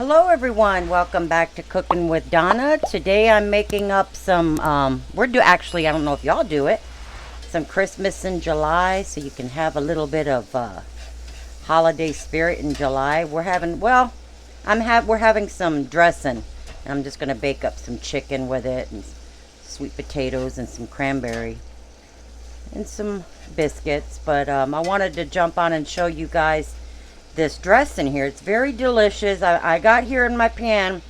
Hello everyone, welcome back to Cooking with Donna. Today I'm making up some, actually, I don't know if y'all do it, some Christmas in July, so you can have a little bit of holiday spirit in July. We're having some dressing, and I'm just going to bake up some chicken with it, and sweet potatoes, and some cranberry, and some biscuits. But I wanted to jump on and show you guys this dressing here. It's very delicious. I got here in my pan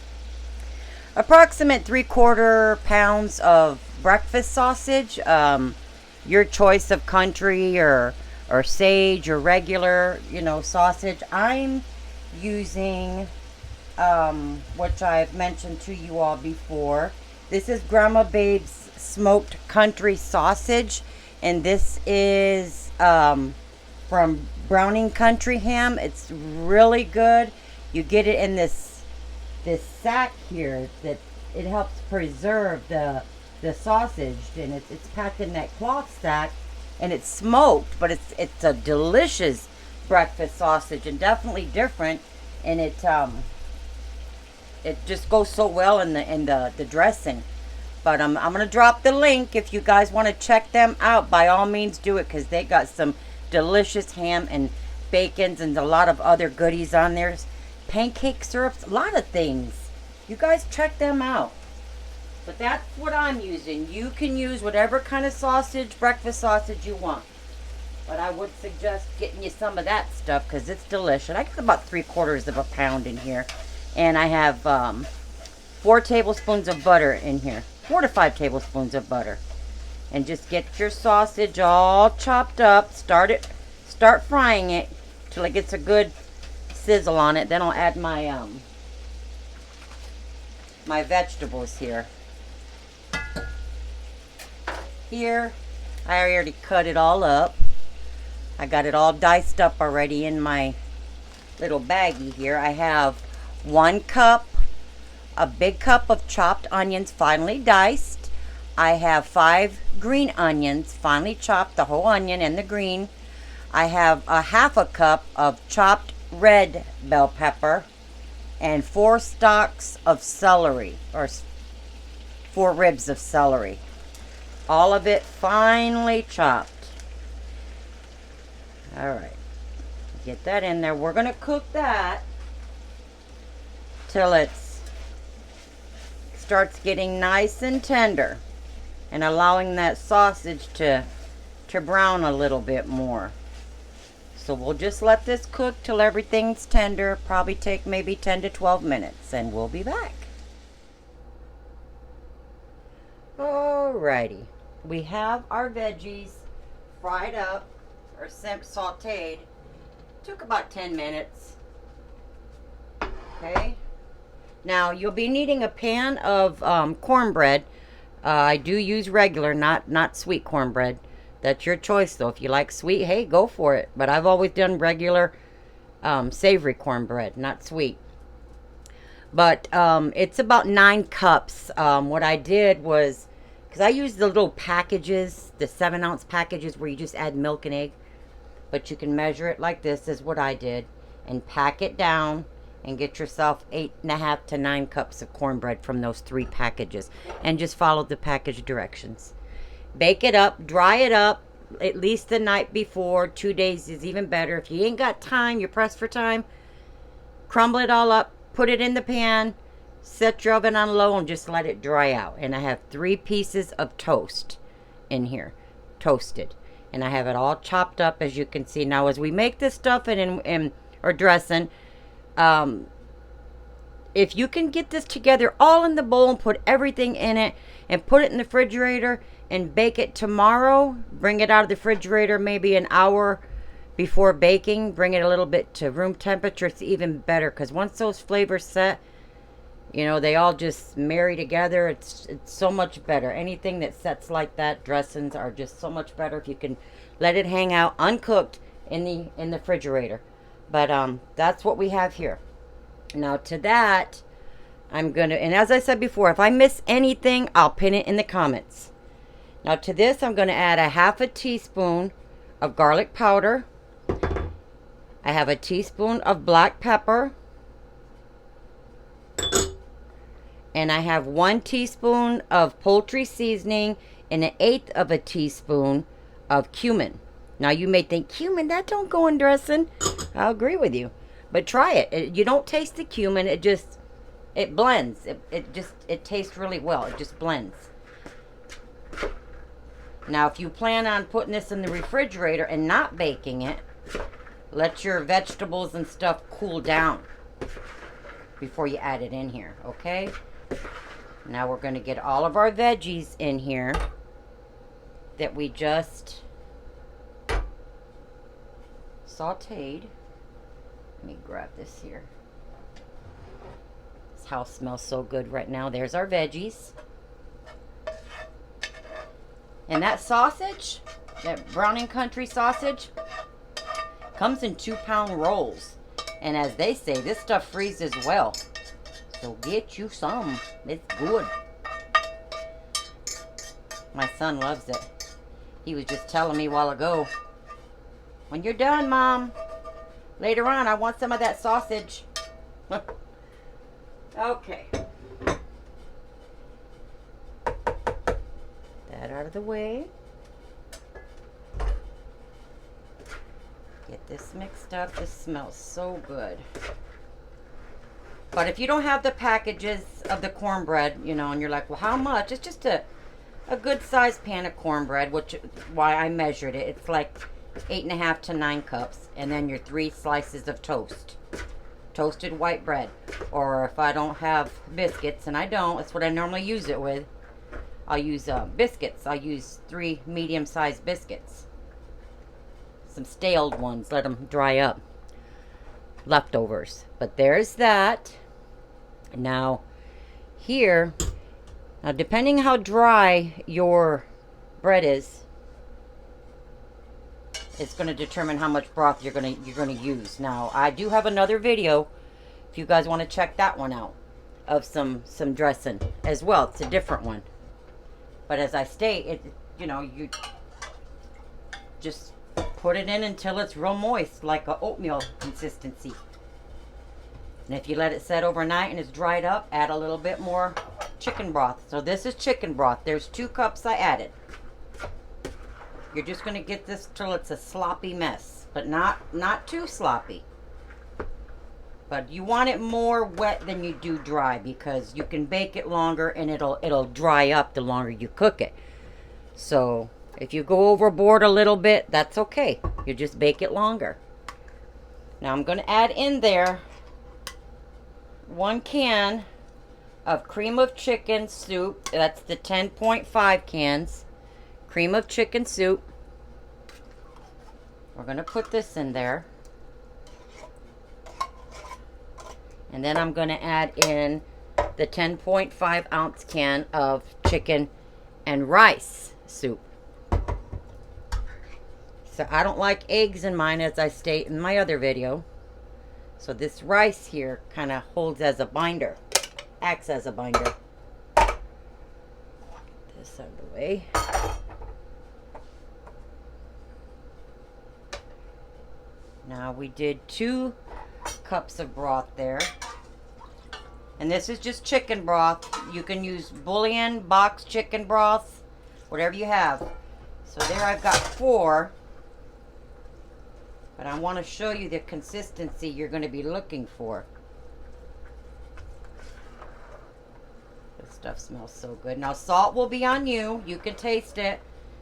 approximate 3/4 pounds of breakfast sausage, your choice of country or sage or regular, sausage. I'm using which I've mentioned to you all before. This is Grandma Babe's smoked country sausage, and this is from Browning Country Ham. It's really good. You get it in this sack here that it helps preserve the sausage, and it's packed in that cloth sack, and it's smoked, but it's a delicious breakfast sausage and definitely different, and it just goes so well in the dressing. But I'm gonna drop the link if you guys want to check them out. By all means, do it, because they got some delicious ham and bacons and a lot of other goodies on there. Pancake syrups, a lot of things. You guys check them out. But that's what I'm using. You can use whatever kind of sausage, breakfast sausage you want. But I would suggest getting you some of that stuff because it's delicious. I got about 3/4 of a pound in here. And I have 4 tablespoons of butter in here. 4 to 5 tablespoons of butter. And just get your sausage all chopped up. Start frying it till it gets a good sizzle on it. Then I'll add my my vegetables here. Here, I already cut it all up. I got it all diced up already in my little baggie here. I have 1 cup, a big cup of chopped onions finely diced. I have 5 green onions, finely chopped, the whole onion and the green. I have a 1/2 cup of chopped red bell pepper and 4 stalks of celery, or 4 ribs of celery. All of it finely chopped. All right, get that in there. We're gonna cook that till it starts getting nice and tender, and allowing that sausage to brown a little bit more. So we'll just let this cook till everything's tender. Probably take maybe 10 to 12 minutes, and we'll be back. Alrighty, we have our veggies fried up or sauteed. Took about 10 minutes. Okay. Now you'll be needing a pan of cornbread. I do use regular, not sweet cornbread. That's your choice, though. If you like sweet, hey, go for it. But I've always done regular savory cornbread, not sweet. But it's about 9 cups. What I did was, because I use the little packages, the 7-ounce packages where you just add milk and egg. But you can measure it like this, is what I did. And pack it down and get yourself 8.5 to 9 cups of cornbread from those 3 packages. And just follow the package directions. Bake it up, dry it up at least the night before. 2 days is even better. If you ain't got time, you're pressed for time, crumble it all up, put it in the pan, set your oven on low, and just let it dry out. And I have 3 pieces of toast in here, toasted. And I have it all chopped up, as you can see. Now, as we make this stuff or dressing, if you can get this together all in the bowl and put everything in it and put it in the refrigerator and bake it tomorrow, bring it out of the refrigerator maybe an hour before baking, bring it a little bit to room temperature, it's even better, because once those flavors set, they all just marry together. It's so much better. Anything that sets like that, dressings are just so much better if you can let it hang out uncooked in the refrigerator. But that's what we have here. Now to that, I'm gonna, and as I said before, if I miss anything, I'll pin it in the comments. Now to this, I'm gonna add a 1/2 teaspoon of garlic powder. I have a teaspoon of black pepper. And I have 1 teaspoon of poultry seasoning and 1/8 of a teaspoon of cumin. Now you may think, cumin, that don't go in dressing. I'll agree with you. But try it. You don't taste the cumin. It blends. It tastes really well. It just blends. Now if you plan on putting this in the refrigerator and not baking it, let your vegetables and stuff cool down before you add it in here, okay? Now we're going to get all of our veggies in here that we just sauteed. Let me grab this here. This house smells so good right now. There's our veggies. And that sausage, that Brown & Country sausage, comes in 2-pound rolls. And as they say, this stuff freezes well. So get you some. It's good. My son loves it. He was just telling me a while ago, when you're done, Mom, later on I want some of that sausage. Okay. That out of the way. Get this mixed up. This smells so good. But if you don't have the packages of the cornbread, you know, and you're like, well, how much? It's just a good sized pan of cornbread, which why I measured it. It's like 8.5 to 9 cups. And then your 3 slices of toast. Toasted white bread. Or if I don't have biscuits, and I don't, that's what I normally use it with. I'll use biscuits. I'll use 3 medium-sized biscuits. Some stale ones. Let them dry up. Leftovers. But there's that. Now, here, now depending how dry your bread is, it's going to determine how much broth you're going to use. Now, I do have another video if you guys want to check that one out of some dressing as well. It's a different one. But as I state, you know, you just put it in until it's real moist, like a oatmeal consistency. And if you let it set overnight and it's dried up, add a little bit more chicken broth. So this is chicken broth. There's 2 cups I added. You're just going to get this till it's a sloppy mess, but not too sloppy. But you want it more wet than you do dry, because you can bake it longer and it'll dry up the longer you cook it. So if you go overboard a little bit, that's okay. You just bake it longer. Now I'm going to add in there 1 can of cream of chicken soup. That's the 10.5 cans. Cream of chicken soup. We're going to put this in there. And then I'm going to add in the 10.5 ounce can of chicken and rice soup. So I don't like eggs in mine, as I state in my other video. So this rice here kind of holds as a binder, acts as a binder. This out of the way. Now we did 2 cups of broth there. And this is just chicken broth. You can use bouillon, box chicken broth, whatever you have. So there I've got 4. But I want to show you the consistency you're going to be looking for. This stuff smells so good. Now salt will be on you. You can taste it,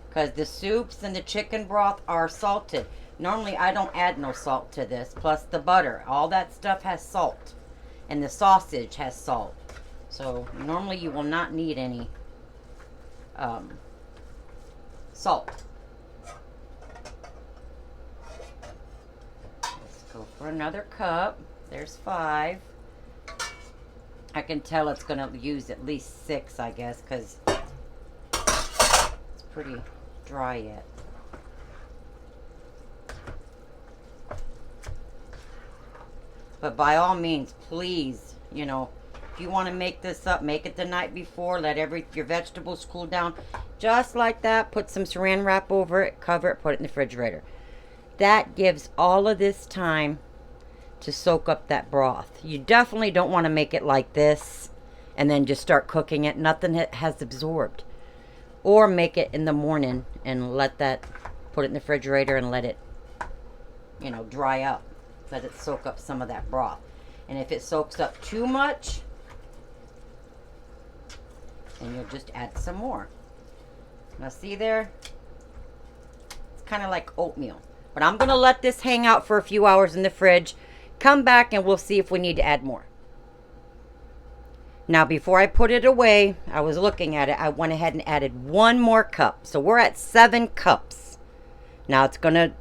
because the soups and the chicken broth are salted. Normally I don't add no salt to this. Plus the butter. All that stuff has salt. And the sausage has salt. So normally you will not need any salt. Go for another cup. There's 5. I can tell it's going to use at least 6, I guess, because it's pretty dry yet. But by all means, please, you know, if you want to make this up, make it the night before. Let your vegetables cool down. Just like that. Put some saran wrap over it, cover it, put it in the refrigerator. That gives all of this time to soak up that broth. You definitely don't want to make it like this and then just start cooking it. Nothing has absorbed. Or make it in the morning and let that, put it in the refrigerator and let it, you know, dry up. Let it soak up some of that broth. And if it soaks up too much, then you'll just add some more. Now see there? It's kind of like oatmeal. But I'm going to let this hang out for a few hours in the fridge. Come back and we'll see if we need to add more. Now before I put it away, I was looking at it. I went ahead and added 1 more cup. So we're at 7 cups. Now it's going to,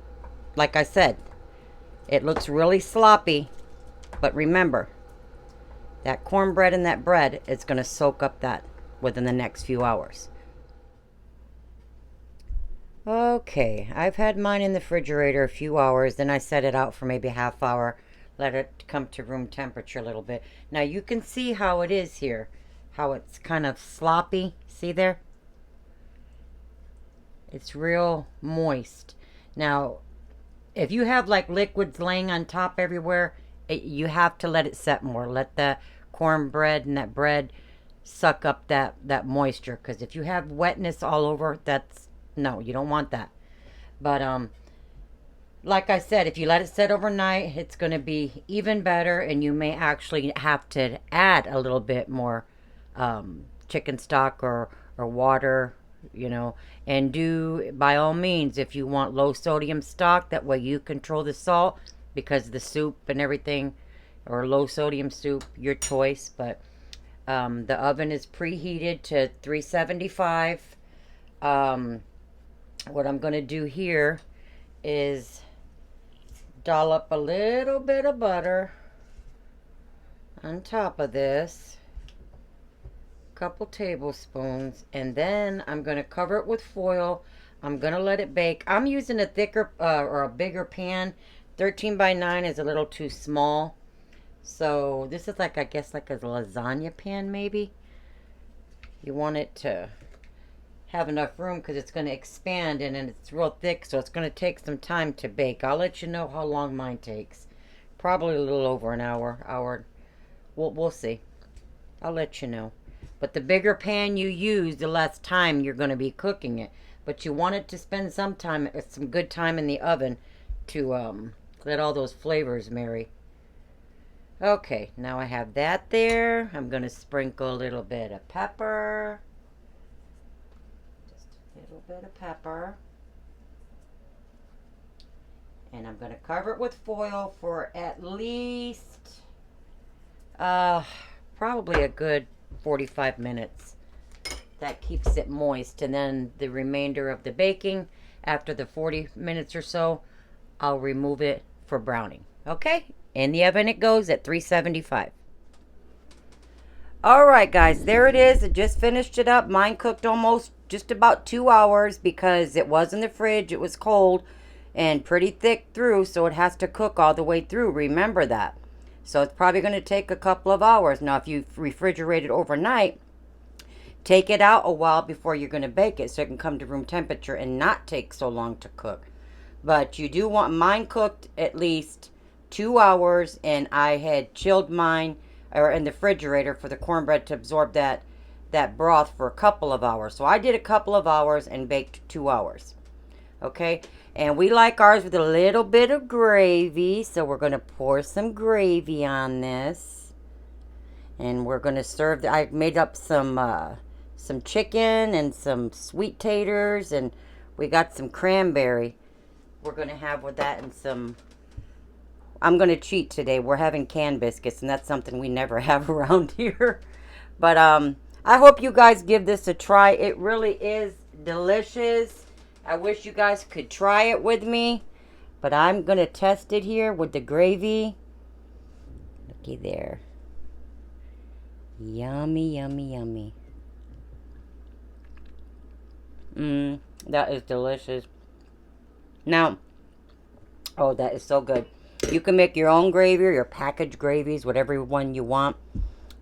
like I said, it looks really sloppy. But remember, that cornbread and that bread is going to soak up that within the next few hours. Okay, I've had mine in the refrigerator a few hours. Then I set it out for maybe a half hour. Let it come to room temperature a little bit. Now you can see how it is here. How it's kind of sloppy. See there? It's real moist. Now, if you have like liquids laying on top everywhere, you have to let it set more. Let the cornbread and that bread suck up that moisture. Because if you have wetness all over, no, you don't want that. But like I said, if you let it set overnight, it's going to be even better. And you may actually have to add a little bit more chicken stock or water, you know. And do, by all means, if you want low sodium stock, that way you control the salt. Because the soup and everything, or low sodium soup, your choice. But the oven is preheated to 375. What I'm going to do here is dollop a little bit of butter on top of this. A couple tablespoons. And then I'm going to cover it with foil. I'm going to let it bake. I'm using a thicker or a bigger pan. 13 by 9 is a little too small. So this is like, I guess, like a lasagna pan maybe. You want it to have enough room because it's going to expand and it's real thick. So it's going to take some time to bake. I'll let you know how long mine takes. Probably a little over an hour. We'll see. I'll let you know. But the bigger pan you use, the less time you're going to be cooking it. But you want it to spend some good time in the oven to let all those flavors marry. Okay, now I have that there. I'm going to sprinkle a little bit of pepper. Just a little bit of pepper. And I'm going to cover it with foil for at least probably a good 45 minutes. That keeps it moist. And then the remainder of the baking, after the 40 minutes or so, I'll remove it for browning. Okay? In the oven it goes at 375. Alright guys, there it is. I just finished it up. Mine cooked almost just about 2 hours because it was in the fridge. It was cold and pretty thick through, so it has to cook all the way through. Remember that. So it's probably going to take a couple of hours. Now if you refrigerate it overnight, take it out a while before you're going to bake it so it can come to room temperature and not take so long to cook. But you do want mine cooked at least 2 hours, and I had chilled mine or in the refrigerator for the cornbread to absorb that broth for a couple of hours. So I did a couple of hours and baked 2 hours. Okay, and we like ours with a little bit of gravy, so we're going to pour some gravy on this, and we're going to serve. I made up some chicken and some sweet taters, and we got some cranberry. We're going to have with that and some. I'm going to cheat today. We're having canned biscuits, and that's something we never have around here. But I hope you guys give this a try. It really is delicious. I wish you guys could try it with me. But I'm going to test it here with the gravy. Looky there. Yummy, yummy, yummy. That is delicious. Now, oh, that is so good. You can make your own gravy or your packaged gravies, whatever one you want.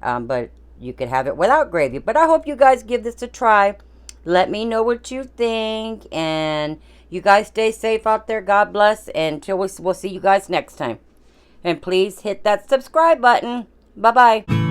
But you could have it without gravy. But I hope you guys give this a try. Let me know what you think. And you guys stay safe out there. God bless. And until we'll see you guys next time. And please hit that subscribe button. Bye-bye.